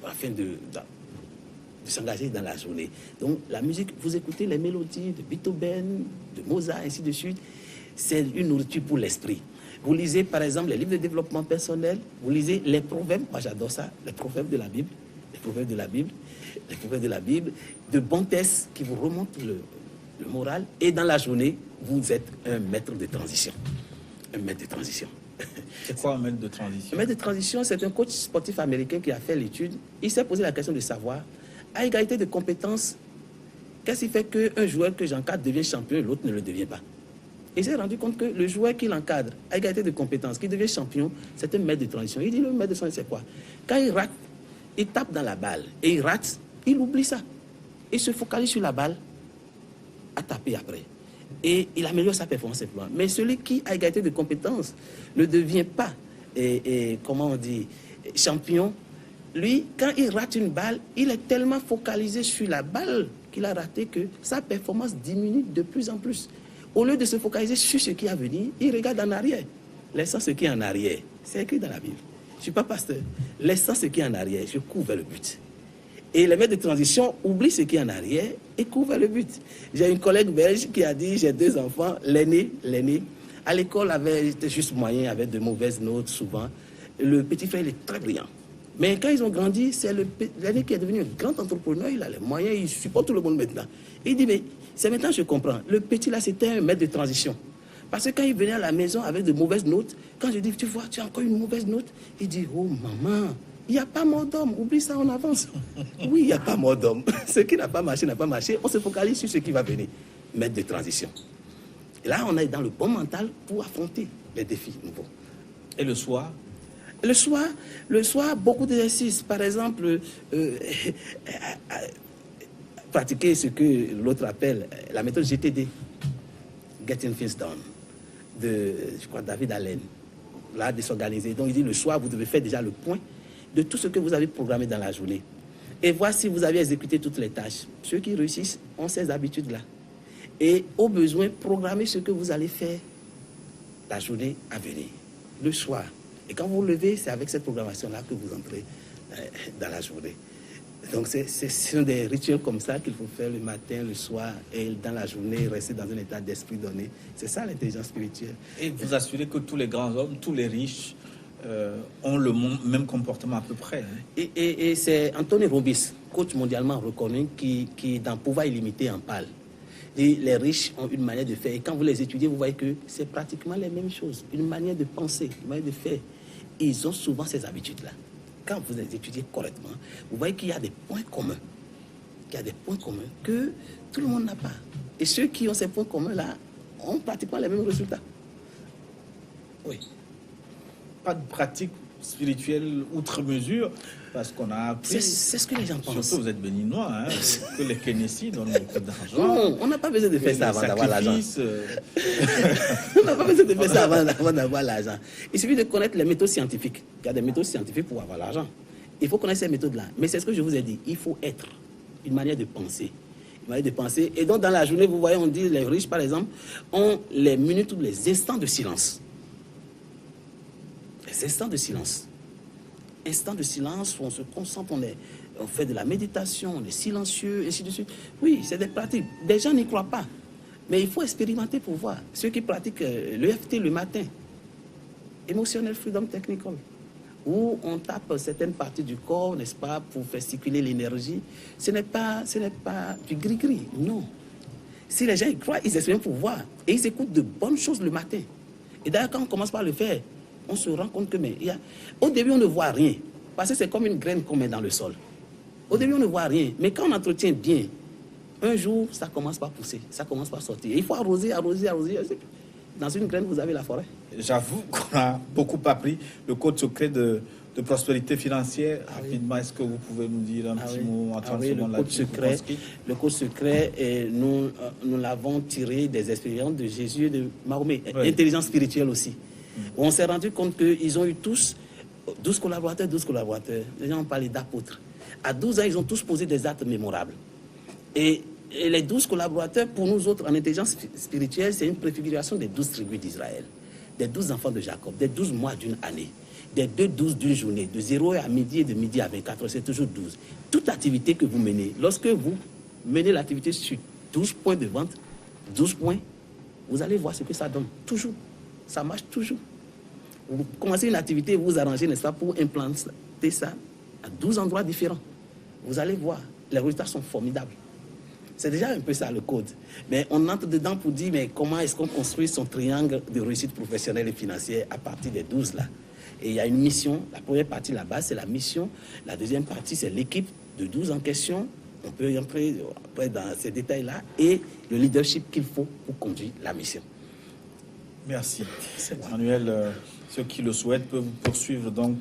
afin de s'engager dans la journée. Donc la musique, vous écoutez les mélodies de Beethoven, de Mozart, ainsi de suite, c'est une nourriture pour l'esprit. Vous lisez par exemple les livres de développement personnel, vous lisez les proverbes, moi j'adore ça, les proverbes de la Bible, de bons tests qui vous remontent le moral, et dans la journée, vous êtes un maître de transition. Un maître de transition. C'est quoi un maître de transition? Un maître de transition, c'est un coach sportif américain qui a fait l'étude. Il s'est posé la question de savoir, à égalité de compétences, qu'est-ce qui fait qu'un joueur que j'encadre devient champion et l'autre ne le devient pas? Il s'est rendu compte que le joueur qui l'encadre, à égalité de compétences, qui devient champion, c'est un maître de transition. Il dit, le maître de transition, c'est quoi? Quand il rate, il tape dans la balle et il rate, il oublie ça. Il se focalise sur la balle à taper après. Et il améliore sa performance simplement. Mais celui qui, à égalité de compétences, ne devient pas, champion, lui, quand il rate une balle, il est tellement focalisé sur la balle qu'il a raté que sa performance diminue de plus en plus. Au lieu de se focaliser sur ce qui est à venir, il regarde en arrière. Laissant ce qui est en arrière, c'est écrit dans la Bible. Je ne suis pas pasteur. Laissant ce qui est en arrière, je cours vers le but. Et les maîtres de transition oublient ce qui est en arrière et courent vers le but. J'ai une collègue belge qui a dit, j'ai 2 enfants, l'aîné, à l'école était juste moyen, avait de mauvaises notes souvent. Le petit frère, il est très brillant. Mais quand ils ont grandi, c'est l'aîné qui est devenu un grand entrepreneur, il a les moyens, il supporte tout le monde maintenant. Il dit, mais c'est maintenant que je comprends. Le petit là, c'était un maître de transition. Parce que quand il venait à la maison avec de mauvaises notes, quand je dis, tu vois, tu as encore une mauvaise note, il dit, oh maman, il n'y a pas mort d'homme, oublie ça, on avance. Oui, il n'y a pas mort d'homme. Ce qui n'a pas marché, on se focalise sur ce qui va venir. Maître de transition. Et là, on est dans le bon mental pour affronter les défis nouveaux. Et le soir? Le soir, beaucoup d'exercices. Par exemple, pratiquer ce que l'autre appelle la méthode GTD, Getting Things Done, de, je crois, David Allen, là, de s'organiser. Donc, il dit, le soir, vous devez faire déjà le point de tout ce que vous avez programmé dans la journée. Et voir si vous avez exécuté toutes les tâches. Ceux qui réussissent ont ces habitudes-là. Et au besoin, programmer ce que vous allez faire la journée à venir, le soir. Et quand vous vous levez, c'est avec cette programmation-là que vous entrez dans la journée. Donc, ce sont des rituels comme ça qu'il faut faire le matin, le soir, et dans la journée, rester dans un état d'esprit donné. C'est ça l'intelligence spirituelle. Et vous assurez que tous les grands hommes, tous les riches, ont le même comportement à peu près. Hein. Et c'est Anthony Robbins, coach mondialement reconnu, qui dans Pouvoir illimité en parle. Et les riches ont une manière de faire. Et quand vous les étudiez, vous voyez que c'est pratiquement les mêmes choses. Une manière de penser, une manière de faire. Ils ont souvent ces habitudes-là. Quand vous les étudiez correctement, vous voyez qu'il y a des points communs. Il y a des points communs que tout le monde n'a pas. Et ceux qui ont ces points communs-là ont pratiquement les mêmes résultats. Oui. Pas de pratique spirituelle outre mesure, parce qu'on a appris... C'est ce que les gens pensent. Surtout, vous êtes béninois, hein, que les Kenyasi donnent beaucoup d'argent. Non, on n'a pas besoin de faire ça avant d'avoir l'argent. On n'a pas besoin de faire ça avant d'avoir l'argent. Il suffit de connaître les méthodes scientifiques. Il y a des méthodes scientifiques pour avoir l'argent. Il faut connaître ces méthodes-là. Mais c'est ce que je vous ai dit. Il faut être une manière de penser. Une manière de penser. Et donc, dans la journée, vous voyez, on dit, les riches, par exemple, ont les minutes ou les instants de silence. Les instants de silence. Instants de silence où on se concentre, on fait de la méditation, on est silencieux, et ainsi de suite. Oui, c'est des pratiques. Des gens n'y croient pas. Mais il faut expérimenter pour voir. Ceux qui pratiquent l'EFT le matin, Emotional Freedom Technical, où on tape certaines parties du corps, n'est-ce pas, pour faire circuler l'énergie, ce n'est pas du gris-gris, non. Si les gens y croient, ils expérimentent pour voir. Et ils écoutent de bonnes choses le matin. Et d'ailleurs, quand on commence par le faire, on se rend compte que, au début, on ne voit rien. Parce que c'est comme une graine qu'on met dans le sol. Au début, on ne voit rien. Mais quand on entretient bien, un jour, ça commence par pousser, ça commence par sortir. Et il faut arroser. Dans une graine, vous avez la forêt. J'avoue qu'on a beaucoup appris le code secret de prospérité financière. Rapidement, est-ce que vous pouvez nous dire un petit mot en 30 secondes là-dessus? Le code secret, nous l'avons tiré des expériences de Jésus et de Mahomet. Oui. Intelligence spirituelle aussi. On s'est rendu compte qu'ils ont eu tous 12 collaborateurs. Les gens ont parlé d'apôtres. À 12 ans, ils ont tous posé des actes mémorables. Et les 12 collaborateurs, pour nous autres, en intelligence spirituelle, c'est une préfiguration des 12 tribus d'Israël, des 12 enfants de Jacob, des 12 mois d'une année, des 2-12 d'une journée, de 0 à midi et de midi à 24, c'est toujours 12. Toute activité que vous menez, lorsque vous menez l'activité sur 12 points de vente, 12 points, vous allez voir ce que ça donne. Toujours. Ça marche toujours. Vous commencez une activité, vous vous arrangez, n'est-ce pas, pour implanter ça à 12 endroits différents. Vous allez voir, les résultats sont formidables. C'est déjà un peu ça le code. Mais on entre dedans pour dire, mais comment est-ce qu'on construit son triangle de réussite professionnelle et financière à partir des 12 là. Et il y a une mission. La première partie là-bas, c'est la mission. La deuxième partie, c'est l'équipe de 12 en question. On peut entrer après dans ces détails-là. Et le leadership qu'il faut pour conduire la mission. Merci. Manuel, ceux qui le souhaitent peuvent poursuivre donc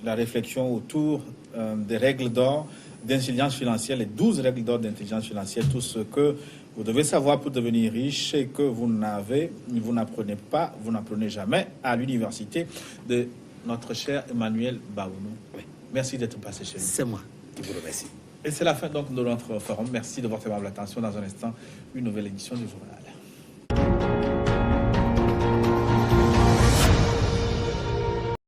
la réflexion autour des règles d'or d'intelligence financière, les 12 règles d'or d'intelligence financière, tout ce que vous devez savoir pour devenir riche et que vous n'apprenez pas, vous n'apprenez jamais à l'université de notre cher Emmanuel Baounou. Oui. Merci d'être passé chez nous. C'est moi qui vous remercie. Et c'est la fin donc de notre forum. Merci de votre aimable attention. Dans un instant, une nouvelle édition du journal.